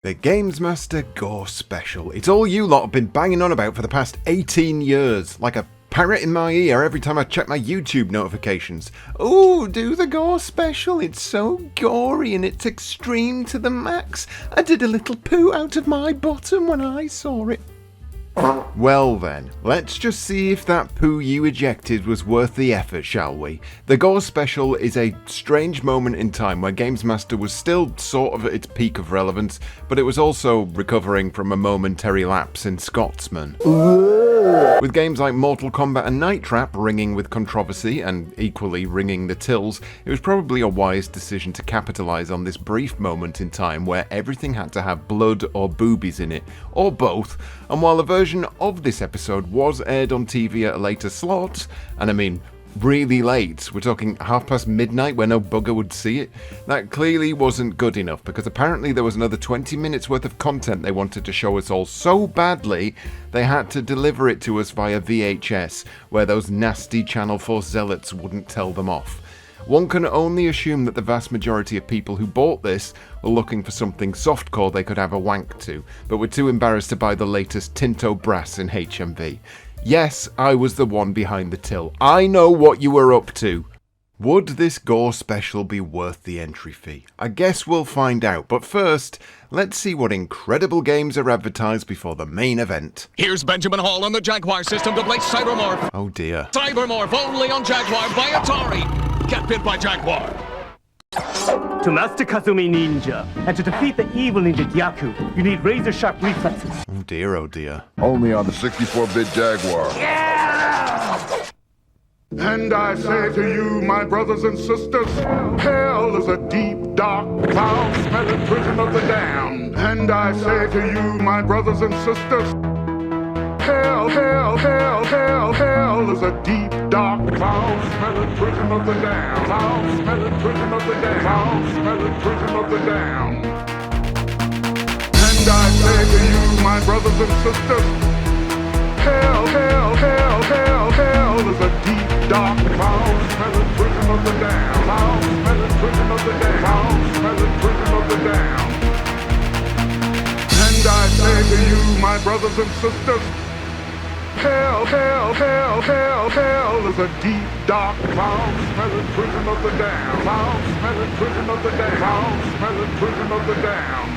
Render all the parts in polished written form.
The GamesMaster Gore Special. It's all you lot have been banging on about for the past 18 years, like a parrot in my ear every time I check my YouTube notifications. Ooh, do the Gore Special, it's so gory and it's extreme to the max. I did a little poo out of my bottom when I saw it. Well then, let's just see if that poo you ejected was worth the effort, shall we? The Gore Special is a strange moment in time where GamesMaster was still sort of at its peak of relevance, but it was also recovering from a momentary lapse in Scotsman. With games like Mortal Kombat and Night Trap ringing with controversy and equally ringing the tills, it was probably a wise decision to capitalise on this brief moment in time where everything had to have blood or boobies in it, or both, and while a version of this episode was aired on TV at a later slot, and I mean really late, we're talking midnight where no bugger would see it, that clearly wasn't good enough because apparently there was another 20 minutes worth of content they wanted to show us all so badly they had to deliver it to us via VHS, where those nasty Channel 4 zealots wouldn't tell them off. One can only assume that the vast majority of people who bought this were looking for something softcore they could have a wank to, but were too embarrassed to buy the latest Tinto Brass in HMV. Yes, I was the one behind the till. I know what you were up to. Would this Gore Special be worth the entry fee? I guess we'll find out, but first, let's see what incredible games are advertised before the main event. Here's Benjamin Hall on the Jaguar system to play Cybermorph. Oh dear. Cybermorph only on Jaguar by Atari. Get bit by Jaguar. To master Kazumi Ninja, and to defeat the evil ninja Gyaku, you need razor-sharp reflexes. Oh dear, oh dear. Only on the 64-bit Jaguar. Yeah! And I say to you, my brothers and sisters, hell is a deep, dark, foul-smelling prison of the damned. And I say to you, my brothers and sisters, hell is a deep, dark, foul-smelling prison of the damned. Foul-smelling prison of the damned. Foul-smelling prison of the damned. And I say to you, my brothers and sisters, hell is a deep, dark, foul-smelling prison of the damned. Foul-smelling prison of the damned. Foul-smelling prison of the damned. And I say to you, my brothers and sisters, hell is a deep, dark, foul-smelling prison of the damned. Foul-smelling prison of the damned. Foul-smelling prison of the damned.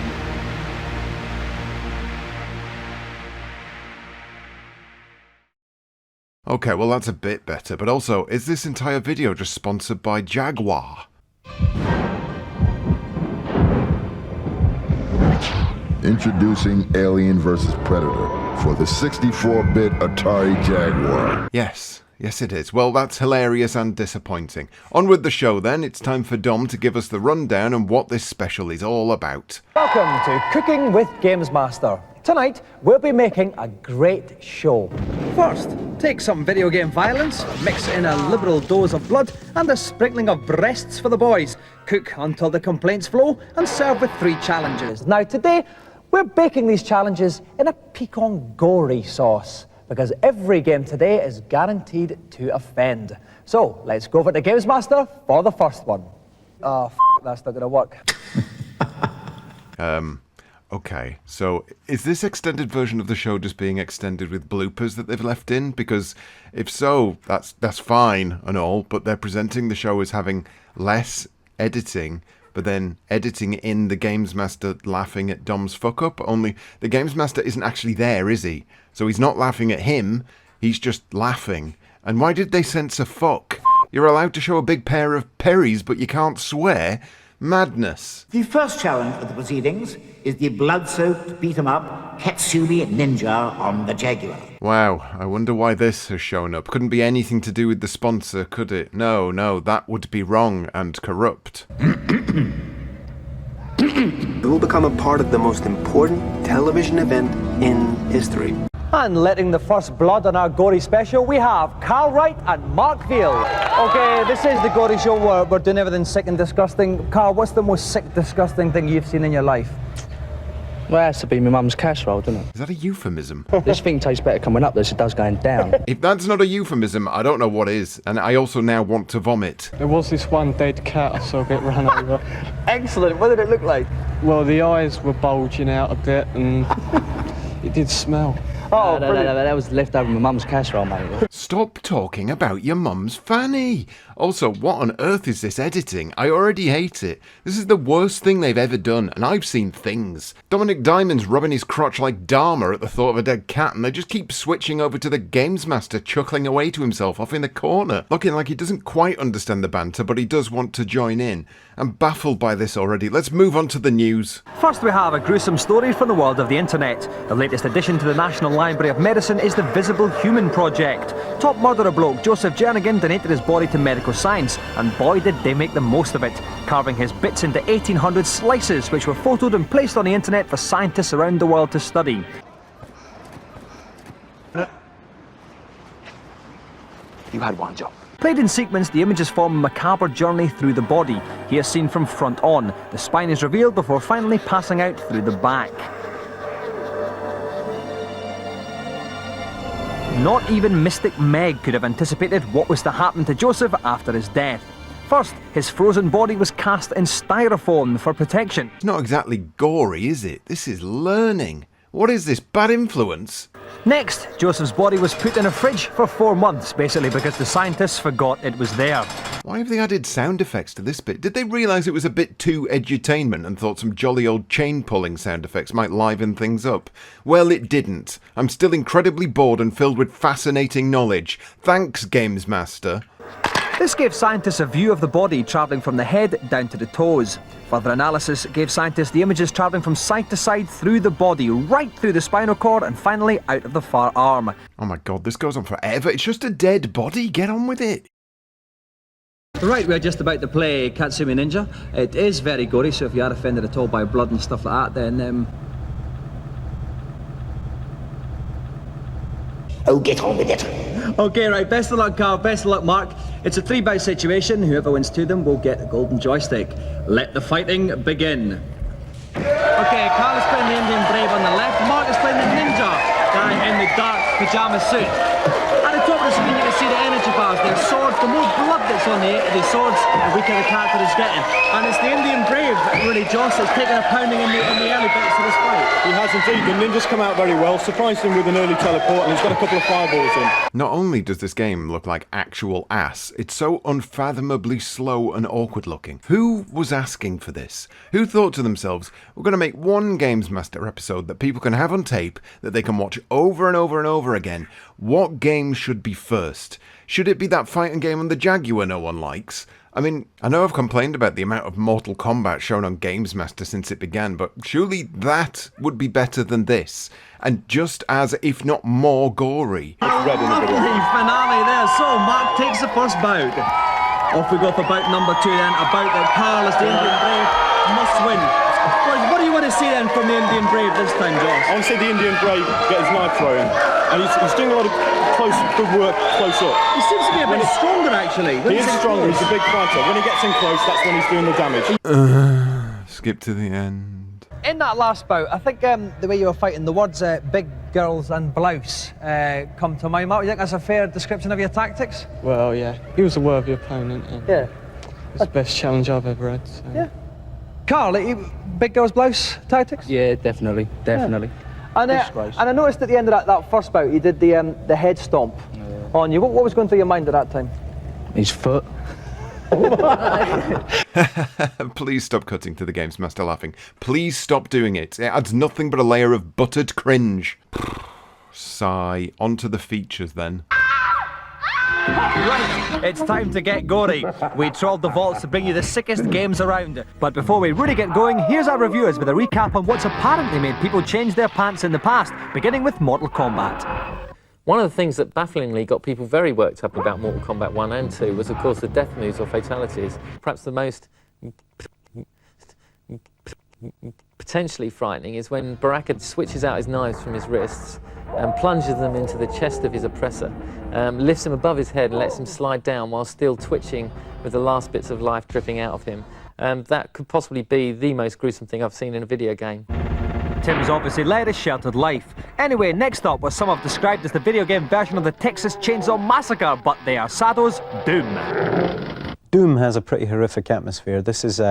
Okay, well that's a bit better, but also, is this entire video just sponsored by Jaguar? Introducing Alien vs. Predator for the 64-bit Atari Jaguar. Yes it is. Well, that's hilarious and disappointing. On with the show then, it's time for Dom to give us the rundown on what this special is all about. Welcome to Cooking with GamesMaster. Tonight, we'll be making a great show. First, take some video game violence, mix in a liberal dose of blood, and a sprinkling of breasts for the boys. Cook until the complaints flow, and serve with 3 challenges. Now today, we're baking these challenges in a piquant gory sauce, because every game today is guaranteed to offend. So, let's go over to GamesMaster for the first one. Oh, that's not gonna work. Okay, so is this extended version of the show just being extended with bloopers that they've left in? Because if so, that's fine and all, but they're presenting the show as having less editing, but then editing in the GamesMaster laughing at Dom's fuck-up, only the GamesMaster isn't actually there, is he? So he's not laughing at him, he's just laughing. And why did they censor fuck? You're allowed to show a big pair of perries, but you can't swear? Madness. The first challenge of the proceedings is the blood-soaked, beat-em-up Katsumi Ninja on the Jaguar. Wow, I wonder why this has shown up. Couldn't be anything to do with the sponsor, could it? No, that would be wrong and corrupt. It will become a part of the most important television event in history. And letting the first blood on our Gory Special, we have Carl Wright and Mark Veal. Okay, this is the Gory Show where we're doing everything sick and disgusting. Carl, what's the most sick, disgusting thing you've seen in your life? Well, it has to be my mum's casserole, doesn't it? Is that a euphemism? This thing tastes better coming up than it does going down. If that's not a euphemism, I don't know what is. And I also now want to vomit. There was this one dead cat I saw get run over. Excellent. What did it look like? Well, the eyes were bulging out a bit and it did smell. Oh, no, that was left over my mum's casserole, mate. Stop talking about your mum's fanny. Also, what on earth is this editing? I already hate it. This is the worst thing they've ever done, and I've seen things. Dominic Diamond's rubbing his crotch like Dharma at the thought of a dead cat, and they just keep switching over to the GamesMaster chuckling away to himself off in the corner, looking like he doesn't quite understand the banter, but he does want to join in. I'm baffled by this already. Let's move on to the news. First we have a gruesome story from the world of the internet. The latest addition to the National Library of Medicine is the Visible Human Project. Top murderer bloke Joseph Jernigan donated his body to medical science, and boy did they make the most of it, carving his bits into 1800 slices which were photoed and placed on the internet for scientists around the world to study. You had one job. Played in sequence, the images form a macabre journey through the body. Here seen from front on. The spine is revealed before finally passing out through the back. Not even Mystic Meg could have anticipated what was to happen to Joseph after his death. First, his frozen body was cast in styrofoam for protection. It's not exactly gory, is it? This is learning. What is this, bad influence? Next, Joseph's body was put in a fridge for 4 months, basically because the scientists forgot it was there. Why have they added sound effects to this bit? Did they realise it was a bit too edutainment and thought some jolly old chain-pulling sound effects might liven things up? Well, it didn't. I'm still incredibly bored and filled with fascinating knowledge. Thanks, GamesMaster. This gave scientists a view of the body travelling from the head down to the toes. Further analysis gave scientists the images travelling from side to side through the body, right through the spinal cord and finally out of the far arm. Oh my god, this goes on forever. It's just a dead body. Get on with it. Right, we're just about to play Katsumi Ninja. It is very gory, so if you are offended at all by blood and stuff like that, then Oh, get on with it. Okay, right, best of luck, Carl, best of luck, Mark. It's a 3-bout situation. Whoever wins 2 of them will get a golden joystick. Let the fighting begin. Okay, Carl is playing the Indian Brave on the left. Mark is playing the Ninja guy in the dark pyjama suit. At the top of the screen, you can see the energy bars. Their swords, the more blood that's on the swords, the weaker the character is getting. And it's the Indian Brave, really, Joss, that's taking a pounding in the early bits of this fight. He has indeed. The Ninja's come out very well, surprised him with an early teleport, and he's got a couple of fireballs in. Not only does this game look like actual ass, it's so unfathomably slow and awkward looking. Who was asking for this? Who thought to themselves, we're going to make one GamesMaster episode that people can have on tape, that they can watch over and over and over again. What game should be first? Should it be that fighting game on the Jaguar no one likes? I mean, I know I've complained about the amount of Mortal Kombat shown on GamesMaster since it began, but surely that would be better than this. And just as, if not more, gory. Lovely finale there. So, Mark takes the first bout. Off we go for bout number 2 then. A bout that Carl, as the Indian Brave, must win. What do you want to see then from the Indian Brave this time, Josh? I want to see the Indian Brave get his knife thrown. And he's doing a lot of good work close up. He seems to be a bit stronger, actually. He is stronger, he's a big fighter. When he gets in close, that's when he's doing the damage. Skip to the end. In that last bout, I think the way you were fighting, the words big girls and blouse come to mind. Mark, do you think that's a fair description of your tactics? Well, yeah, he was a worthy opponent. And yeah. It's the best challenge I've ever had. So. Yeah. Carl, big girls blouse tactics? Yeah, definitely. And I noticed at the end of that first bout, you did the head stomp on you. What was going through your mind at that time? His foot. Please stop cutting to the GamesMaster laughing. Please stop doing it. It adds nothing but a layer of buttered cringe. Sigh. On to the features then. Right, it's time to get gory. We trawled the vaults to bring you the sickest games around. But before we really get going, here's our reviewers with a recap on what's apparently made people change their pants in the past, beginning with Mortal Kombat. One of the things that bafflingly got people very worked up about Mortal Kombat 1 and 2 was, of course, the death moves or fatalities. Perhaps the most potentially frightening is when Baraka switches out his knives from his wrists and plunges them into the chest of his oppressor, lifts him above his head and lets him slide down while still twitching with the last bits of life dripping out of him. That could possibly be the most gruesome thing I've seen in a video game. Tim's obviously led a sheltered life. Anyway, next up was some have described as the video game version of the Texas Chainsaw Massacre, but they are Sado's Doom. Doom has a pretty horrific atmosphere. This is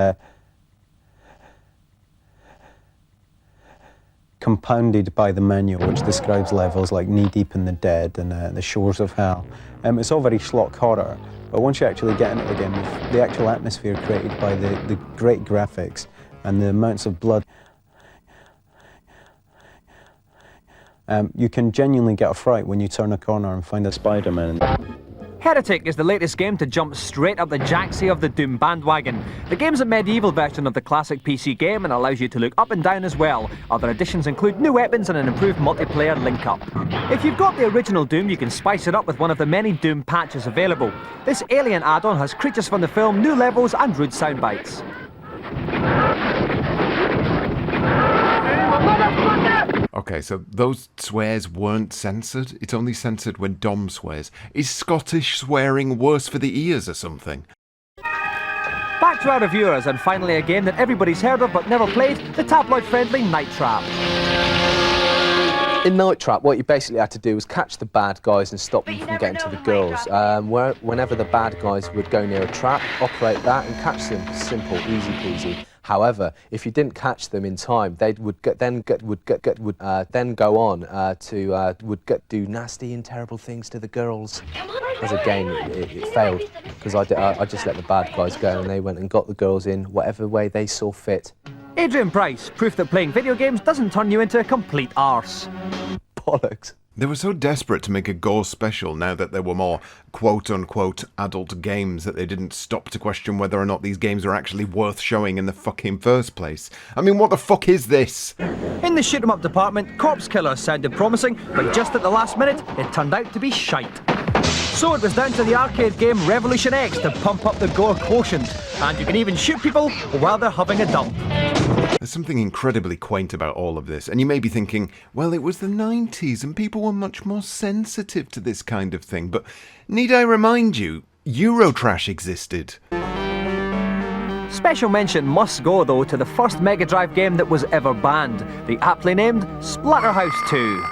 compounded by the manual, which describes levels like knee-deep in the dead and the shores of hell. It's all very schlock horror, but once you actually get in it again, the actual atmosphere created by the great graphics and the amounts of blood, you can genuinely get a fright when you turn a corner and find a Spider-Man. Heretic is the latest game to jump straight up the jacksie of the Doom bandwagon. The game's a medieval version of the classic PC game and allows you to look up and down as well. Other additions include new weapons and an improved multiplayer link-up. If you've got the original Doom, you can spice it up with one of the many Doom patches available. This Alien add-on has creatures from the film, new levels and rude soundbites. Okay, so those swears weren't censored? It's only censored when Dom swears. Is Scottish swearing worse for the ears or something? Back to our reviewers, and finally a game that everybody's heard of but never played, the tabloid-friendly Night Trap. In Night Trap, what you basically had to do was catch the bad guys and stop them from getting to the girls. Whenever the bad guys would go near a trap, operate that and catch them. Simple, easy peasy. However, if you didn't catch them in time, they would then go on to do nasty and terrible things to the girls. As a game, it failed because I just let the bad guys go and they went and got the girls in whatever way they saw fit. Adrian Price, proof that playing video games doesn't turn you into a complete arse. Bollocks. They were so desperate to make a Gore Special now that there were more quote-unquote adult games that they didn't stop to question whether or not these games are actually worth showing in the fucking first place. I mean, what the fuck is this? In the shoot-'em-up department, Corpse Killer sounded promising, but just at the last minute, it turned out to be shite. So it was down to the arcade game Revolution X to pump up the gore quotient, and you can even shoot people while they're having a dump. There's something incredibly quaint about all of this, and you may be thinking, well, it was the 90s and people were much more sensitive to this kind of thing, but need I remind you, Eurotrash existed. Special mention must go, though, to the first Mega Drive game that was ever banned, the aptly named Splatterhouse 2.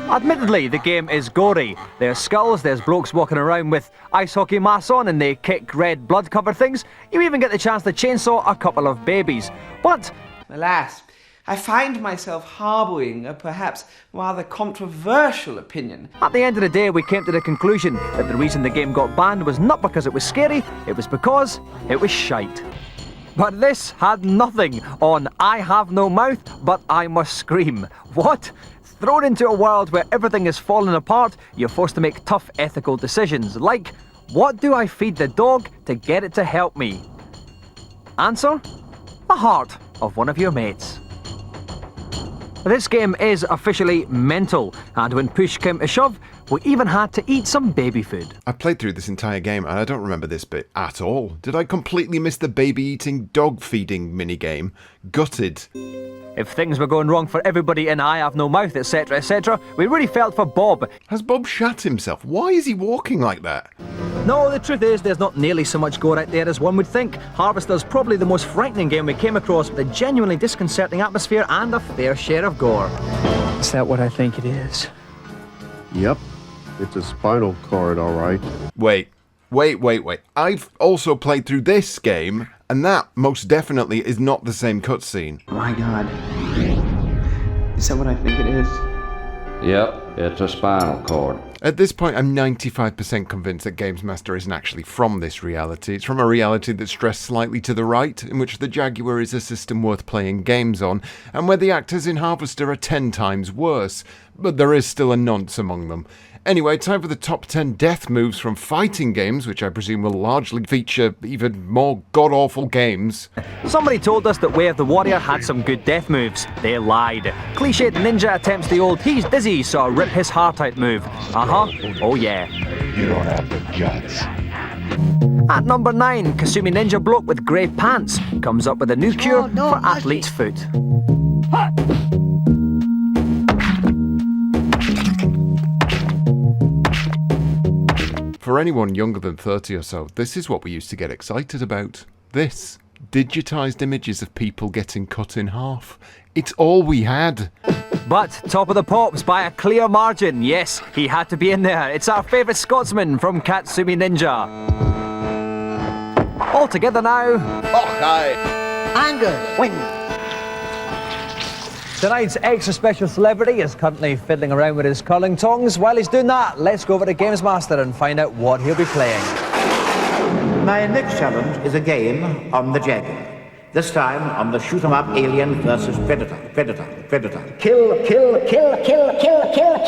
Admittedly, the game is gory. There's skulls, there's blokes walking around with ice hockey masks on and they kick red blood-covered things. You even get the chance to chainsaw a couple of babies. But alas, I find myself harbouring a perhaps rather controversial opinion. At the end of the day, we came to the conclusion that the reason the game got banned was not because it was scary, it was because it was shite. But this had nothing on I have no mouth, but I must scream. What? Thrown into a world where everything is falling apart, you're forced to make tough ethical decisions, like, what do I feed the dog to get it to help me? Answer? The heart of one of your mates. This game is officially mental, and when push came to shove, we even had to eat some baby food. I played through this entire game and I don't remember this bit at all. Did I completely miss the baby-eating, dog-feeding minigame? Gutted. If things were going wrong for everybody in I Have No Mouth, etc., we really felt for Bob. Has Bob shat himself? Why is he walking like that? No, the truth is there's not nearly so much gore out there as one would think. Harvester's probably the most frightening game we came across, with a genuinely disconcerting atmosphere and a fair share of gore. Is that what I think it is? Yep. It's a spinal cord, all right. Wait. I've also played through this game, and that most definitely is not the same cutscene. My God. Is that what I think it is? Yep, it's a spinal cord. At this point, I'm 95% convinced that GamesMaster isn't actually from this reality. It's from a reality that's stressed slightly to the right, in which the Jaguar is a system worth playing games on, and where the actors in Harvester are 10 times worse. But there is still a nonce among them. Anyway, time for the top 10 death moves from fighting games, which I presume will largely feature even more god-awful games. Somebody told us that Way of the Warrior had some good death moves. They lied. Cliched ninja attempts the old he's dizzy, so I rip his heart out move. Oh yeah. You don't have the guts. At number 9, Kasumi Ninja Bloke with grey pants comes up with a new cure for athlete's foot. For anyone younger than 30 or so, this is what we used to get excited about. This. digitised images of people getting cut in half. It's all we had. But top of the pops by a clear margin. Yes, he had to be in there. It's our favourite Scotsman from Katsumi Ninja. All together now. Okay. Anger, win. Tonight's extra special celebrity is currently fiddling around with his curling tongs. While he's doing that, let's go over to GamesMaster and find out what he'll be playing. My next challenge is a game on the Jaguar. This time on the shoot-'em-up Alien versus Predator. Kill, kill, kill, kill, kill, kill,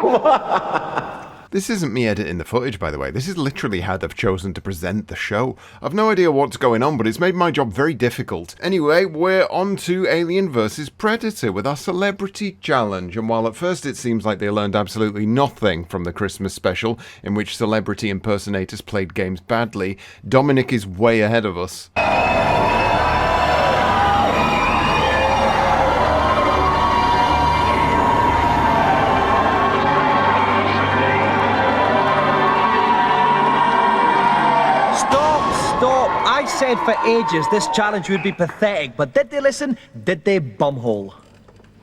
kill. This isn't me editing the footage, by the way. This is literally how they've chosen to present the show. I've no idea what's going on, but it's made my job very difficult. Anyway, we're on to Alien vs Predator with our celebrity challenge. And while at first it seems like they learned absolutely nothing from the Christmas special, in which celebrity impersonators played games badly, Dominic is way ahead of us. I said for ages this challenge would be pathetic, but did they listen? Did they bumhole?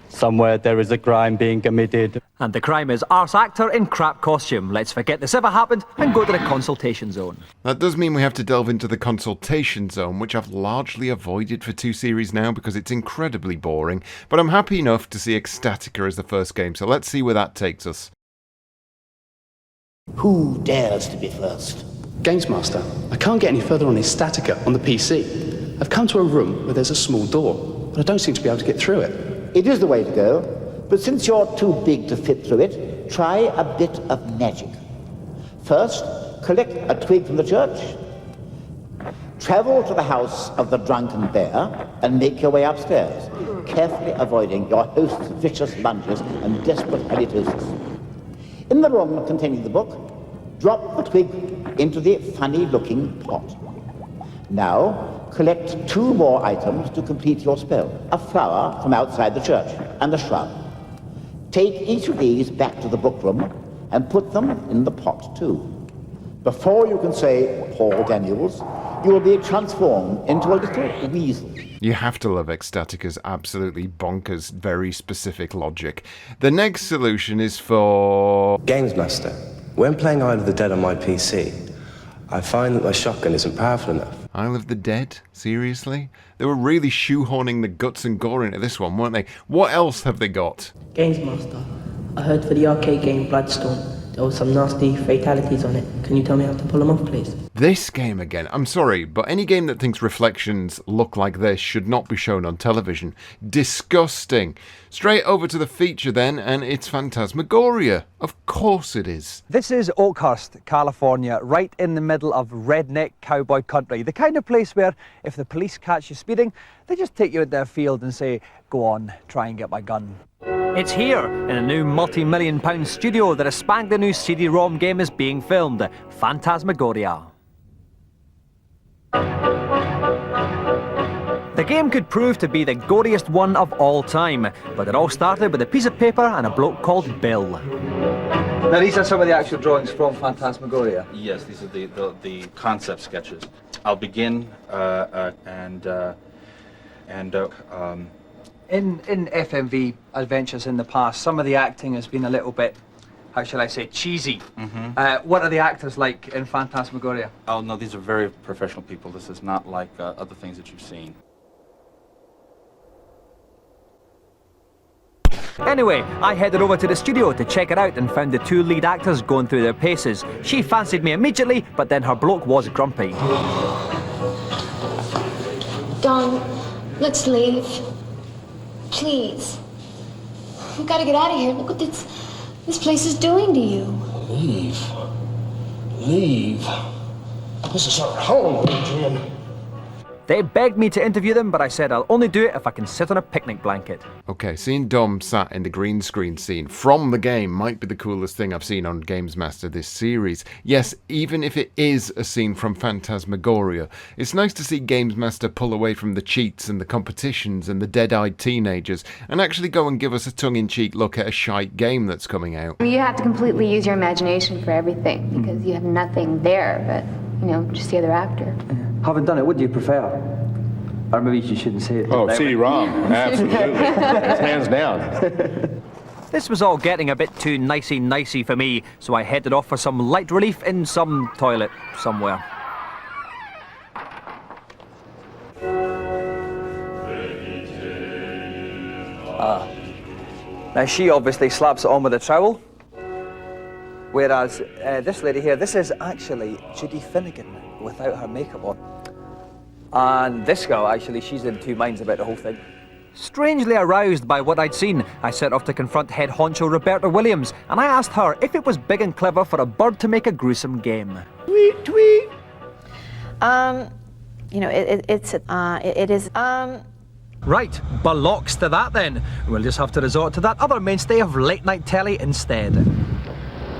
Somewhere there is a crime being committed. And the crime is arse actor in crap costume. Let's forget this ever happened and go to the consultation zone. That does mean we have to delve into the consultation zone, which I've largely avoided for 2 series now because it's incredibly boring, but I'm happy enough to see Ecstatica as the first game, so let's see where that takes us. Who dares to be first? GamesMaster, I can't get any further on Ecstatica on the PC. I've come to a room where there's a small door, but I don't seem to be able to get through it. It is the way to go, but since you're too big to fit through it, try a bit of magic. First, collect a twig from the church, travel to the house of the drunken bear, and make your way upstairs, carefully avoiding your host's vicious lunges and desperate halitosis. In the room containing the book, drop the twig into the funny-looking pot. Now, collect 2 more items to complete your spell. A flower from outside the church and a shrub. Take each of these back to the book room and put them in the pot too. Before you can say, Paul Daniels, you will be transformed into a little weasel. You have to love Ecstatica's absolutely bonkers, very specific logic. The next solution is for... GamesMaster. When playing Isle of the Dead on my PC, I find that my shotgun isn't powerful enough. Isle of the Dead? Seriously? They were really shoehorning the guts and gore into this one, weren't they? What else have they got? GamesMaster. I heard for the arcade game Bloodstone, there were some nasty fatalities on it. Can you tell me how to pull them off, please? This game again. I'm sorry, but any game that thinks reflections look like this should not be shown on television. Disgusting. Straight over to the feature then, and it's Phantasmagoria. Of course it is. This is Oakhurst, California, right in the middle of redneck cowboy country. The kind of place where if the police catch you speeding, they just take you out their field and say, go on, try and get my gun. It's here, in a new multi-million-pound studio that a spank new CD-ROM game is being filmed, Phantasmagoria. The game could prove to be the goriest one of all time, but it all started with a piece of paper and a bloke called Bill. Now these are some of the actual drawings from Phantasmagoria? Yes, these are the concept sketches. I'll begin In FMV adventures in the past, some of the acting has been a little bit, how shall I say, cheesy. What are the actors like in Phantasmagoria? Oh no, these are very professional people. This is not like other things that you've seen. Anyway, I headed over to the studio to check it out and found the 2 lead actors going through their paces. She fancied me immediately, but then her bloke was grumpy. Don, let's leave. Please. We gotta get out of here. Look what this place is doing to you. Leave. Leave. This is our home, Adrian. They begged me to interview them, but I said I'll only do it if I can sit on a picnic blanket. Okay, seeing Dom sat in the green screen scene from the game might be the coolest thing I've seen on GamesMaster this series. Yes, even if it is a scene from Phantasmagoria, it's nice to see GamesMaster pull away from the cheats and the competitions and the dead-eyed teenagers and actually go and give us a tongue-in-cheek look at a shite game that's coming out. You have to completely use your imagination for everything because you have nothing there but you know, just the other actor. Haven't done it, what do you prefer? Or maybe you shouldn't say it. Oh, CD-ROM, absolutely. It's hands down. This was all getting a bit too nicey-nicey for me, so I headed off for some light relief in some toilet somewhere. Now she obviously slaps it on with a trowel, whereas this lady here, this is actually Judy Finnegan without her makeup on. And this girl, actually, she's in two minds about the whole thing. Strangely aroused by what I'd seen, I set off to confront head honcho Roberta Williams, and I asked her if it was big and clever for a bird to make a gruesome game. Tweet, tweet. You know, it is. Right, bollocks to that then. We'll just have to resort to that other mainstay of late night telly instead.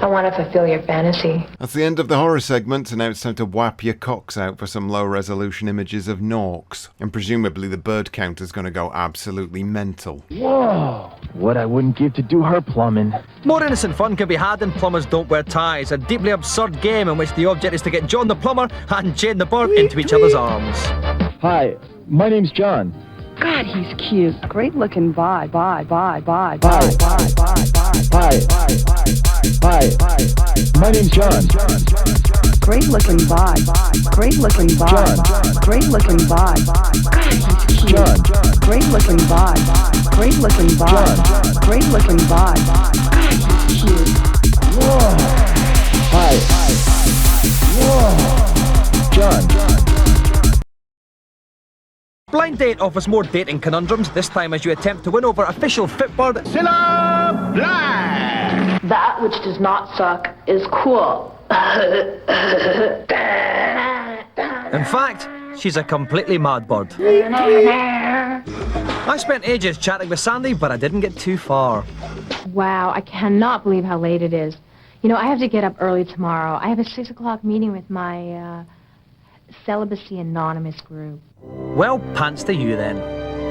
I want to fulfill your fantasy. That's the end of the horror segment, and now it's time to whap your cocks out for some low-resolution images of Norks. And presumably the bird counter's going to go absolutely mental. Whoa! What I wouldn't give to do her plumbing. More innocent fun can be had in Plumbers Don't Wear Ties, a deeply absurd game in which the object is to get John the plumber and Jane the bird into each other's arms. Hi, my name's John. God, he's cute. Great looking vibe. Hi. My name's John. Great looking vibe. Great looking vibe. Great looking vibe. God, he's cute. John. Great looking vibe. Great looking vibe. Great looking vibe. God, he's cute. Whoa. Hi. Whoa. John. Blind Date offers more dating conundrums, this time as you attempt to win over official Fitbird Cilla Black! That which does not suck is cool. In fact, she's a completely mad bird. I spent ages chatting with Sandy, but I didn't get too far. Wow, I cannot believe how late it is. You know, I have to get up early tomorrow. I have a 6 o'clock meeting with my Celibacy Anonymous group. Well, pants to you then.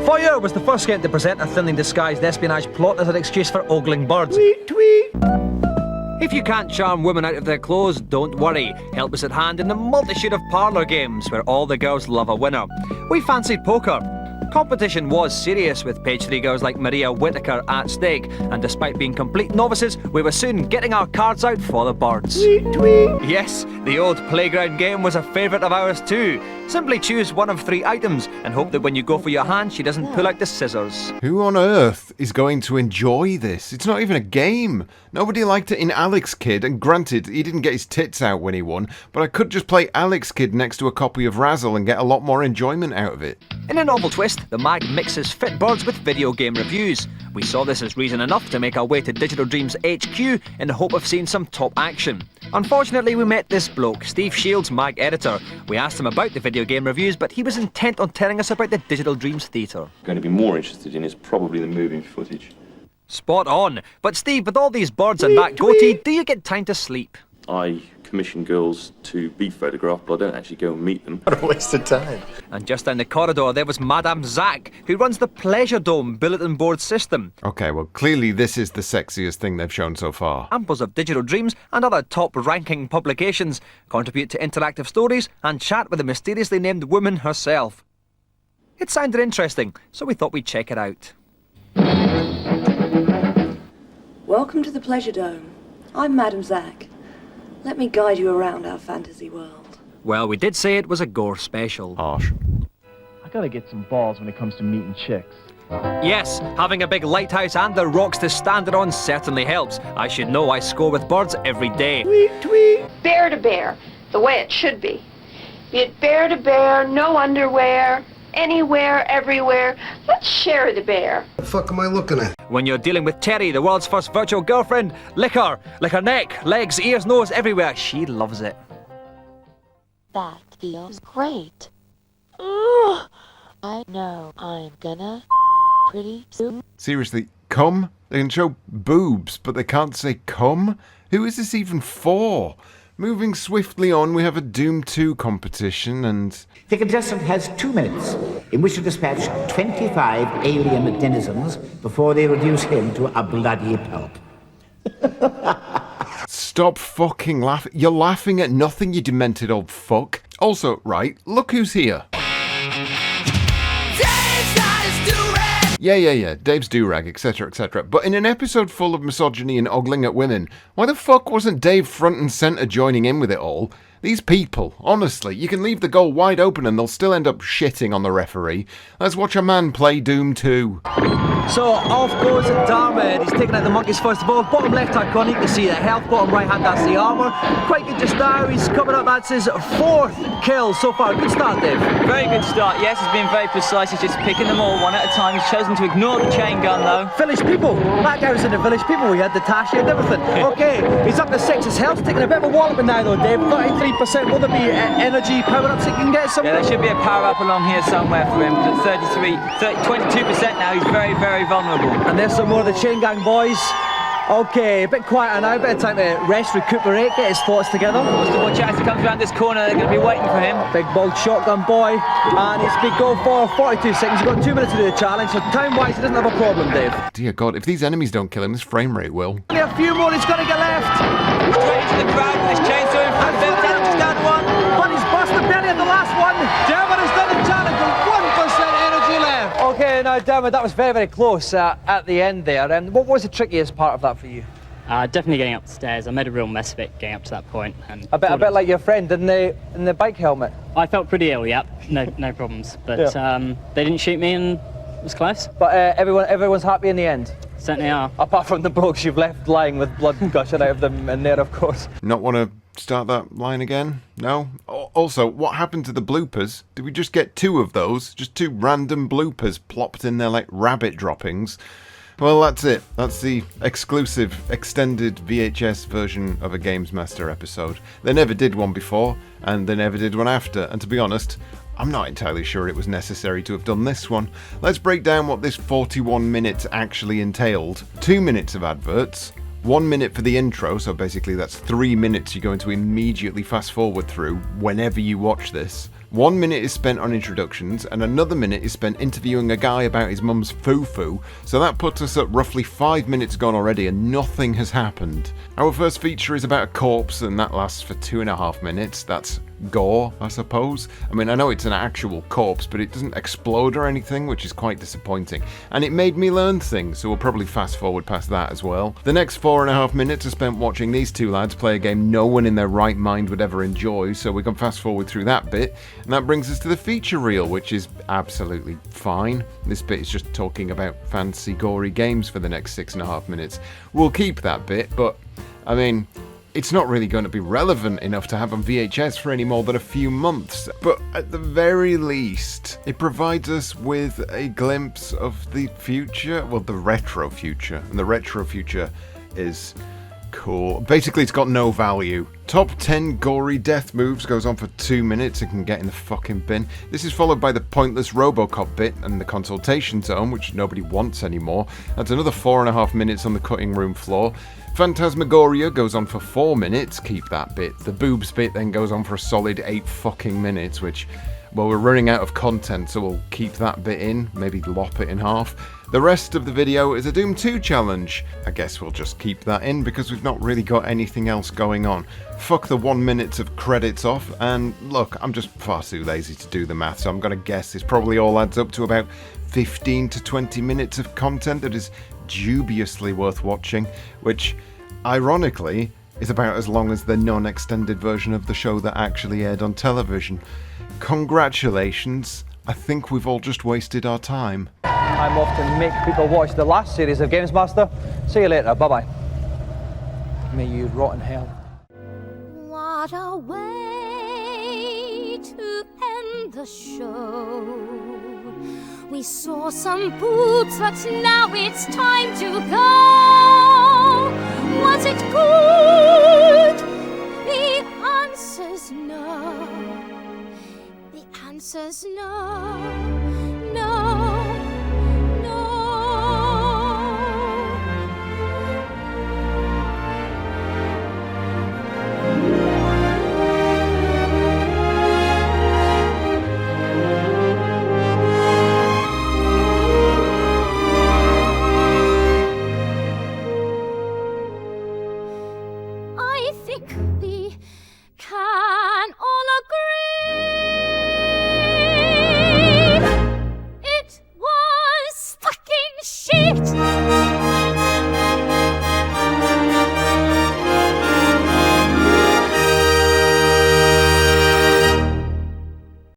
Fire was the first game to present a thinly disguised espionage plot as an excuse for ogling birds. Tweet, tweet. If you can't charm women out of their clothes, don't worry. Help is at hand in the multitude of parlour games where all the girls love a winner. We fancied poker. Competition was serious with page 3 girls like Maria Whittaker at stake, and despite being complete novices, we were soon getting our cards out for the birds. Tweet, tweet. Yes, the old playground game was a favourite of ours too. Simply choose one of 3 items and hope that when you go for your hand, she doesn't pull out the scissors. Who on earth is going to enjoy this? It's not even a game. Nobody liked it in Alex Kidd, and granted, he didn't get his tits out when he won, but I could just play Alex Kidd next to a copy of Razzle and get a lot more enjoyment out of it. In a novel twist, the mag mixes Fitbirds with video game reviews. We saw this as reason enough to make our way to Digital Dreams HQ in the hope of seeing some top action. Unfortunately, we met this bloke, Steve Shields, mag editor. We asked him about the video game reviews, but he was intent on telling us about the Digital Dreams Theatre. Going to be more interested in is probably the moving footage. Spot on. But Steve, with all these birds and that goatee, do you get time to sleep? I commission girls to be photographed, but I don't actually go and meet them. What a waste of time. And just down the corridor, there was Madame Zach, who runs the Pleasure Dome bulletin board system. Okay, well, clearly this is the sexiest thing they've shown so far. Samples of Digital Dreams and other top-ranking publications contribute to interactive stories and chat with the mysteriously named woman herself. It sounded interesting, so we thought we'd check it out. Welcome to the Pleasure Dome. I'm Madam Zach. Let me guide you around our fantasy world. Well, we did say it was a gore special. Harsh. I gotta get some balls when it comes to meeting chicks. Yes, having a big lighthouse and the rocks to stand it on certainly helps. I should know I score with birds every day. Tweet, tweet. Bear to bear, the way it should be. Be it bear to bear, no underwear, anywhere, everywhere. Let's share the bear. What the fuck am I looking at? When you're dealing with Terry, the world's first virtual girlfriend, lick her neck, legs, ears, nose, everywhere. She loves it. That feels great. Ugh. I know I'm gonna pretty soon. Seriously, cum? They can show boobs, but they can't say cum? Who is this even for? Moving swiftly on, we have a Doom 2 competition and... The contestant has 2 minutes in which to dispatch 25 alien denizens before they reduce him to a bloody pulp. Stop fucking laughing. You're laughing at nothing, you demented old fuck. Also, right, look who's here. Yeah, Dave's do-rag, etc, etc. But in an episode full of misogyny and ogling at women, why the fuck wasn't Dave front and centre joining in with it all? These people, honestly, you can leave the goal wide open and they'll still end up shitting on the referee. Let's watch a man play Doom 2. So off goes Darman. He's taking out the monkeys first of all. Bottom left hand corner, you can see the health. Bottom right hand, that's the armour. Quite good just now. He's coming up. That's his 4th kill so far. Good start, Dave. Very good start. Yes, he's been very precise. He's just picking them all one at a time. He's chosen to ignore the chain gun though. Village people. That guy was in the village people. We had the Tashi and everything. Okay, he's up to 6. His health's taking a bit of a walloping now though, Dave. 33%. Will there be energy power-ups he can get some? Yeah, there should be a power-up along here somewhere for him. At 22% now, he's very, very vulnerable. And there's some more of the chain gang boys. Okay, a bit quieter now, a bit of time to rest, recuperate, get his thoughts together. Wants to watch out as he comes around this corner, they're going to be waiting for him. Big bold shotgun boy, and it's been going for 42 seconds. He's got 2 minutes to do the challenge, so time-wise he doesn't have a problem, Dave. Dear God, if these enemies don't kill him, his frame rate will. Only a few more, he's got to get left. Straight into the crowd with his chainsaw in front of him, just down to one. But he's busted belly at the last one. Dermot has done the challenge with 1% energy left. Okay, now Dermot, that was very, very close at the end there. And what was the trickiest part of that for you? Definitely getting up the stairs. I made a real mess of it getting up to that point. And a bit like your friend in the bike helmet. I felt pretty ill, yep. No problems. But Yeah. they didn't shoot me and it was close. But everyone's happy in the end. Certainly are. Apart from the blokes you've left lying with blood gushing out of them in there, of course. Not want to start that line again? No? Also, what happened to the bloopers? Did we just get 2 of those? Just 2 random bloopers plopped in there like rabbit droppings? Well, that's it. That's the exclusive, extended VHS version of a GamesMaster episode. They never did one before, and they never did one after, and to be honest, I'm not entirely sure it was necessary to have done this one. Let's break down what this 41 minutes actually entailed. 2 minutes of adverts, 1 minute for the intro, so basically that's 3 minutes you're going to immediately fast forward through whenever you watch this. 1 minute is spent on introductions, and another minute is spent interviewing a guy about his mum's foo-foo, so that puts us at roughly 5 minutes gone already and nothing has happened. Our first feature is about a corpse, and that lasts for 2.5 minutes. That's gore, I suppose. I mean, I know it's an actual corpse, but it doesn't explode or anything, which is quite disappointing. And it made me learn things, so we'll probably fast forward past that as well. The next 4.5 minutes are spent watching these 2 lads play a game no one in their right mind would ever enjoy, so we can fast forward through that bit. And that brings us to the feature reel, which is absolutely fine. This bit is just talking about fancy gory games for the next 6.5 minutes. We'll keep that bit, but, I mean, it's not really going to be relevant enough to have on VHS for any more than a few months, but at the very least, it provides us with a glimpse of the future, well, the retro future, and the retro future is cool. Basically, it's got no value. Top 10 gory death moves goes on for 2 minutes and can get in the fucking bin. This is followed by the pointless Robocop bit and the consultation zone, which nobody wants anymore. That's another 4.5 minutes on the cutting room floor. Phantasmagoria goes on for 4 minutes, keep that bit. The boobs bit then goes on for a solid 8 fucking minutes, which, well, we're running out of content, so we'll keep that bit in, maybe lop it in half. The rest of the video is a Doom 2 challenge. I guess we'll just keep that in because we've not really got anything else going on. Fuck the 1 minute of credits off, and look, I'm just far too lazy to do the math, so I'm gonna guess this probably all adds up to about 15 to 20 minutes of content that is dubiously worth watching, which, ironically, is about as long as the non-extended version of the show that actually aired on television. Congratulations, I think we've all just wasted our time. I'm off to make people watch the last series of GamesMaster. See you later, bye-bye. May you rot in hell. What a way to end the show. We saw some boobs, but now it's time to go. Was it good? The answer's no. The answer's no.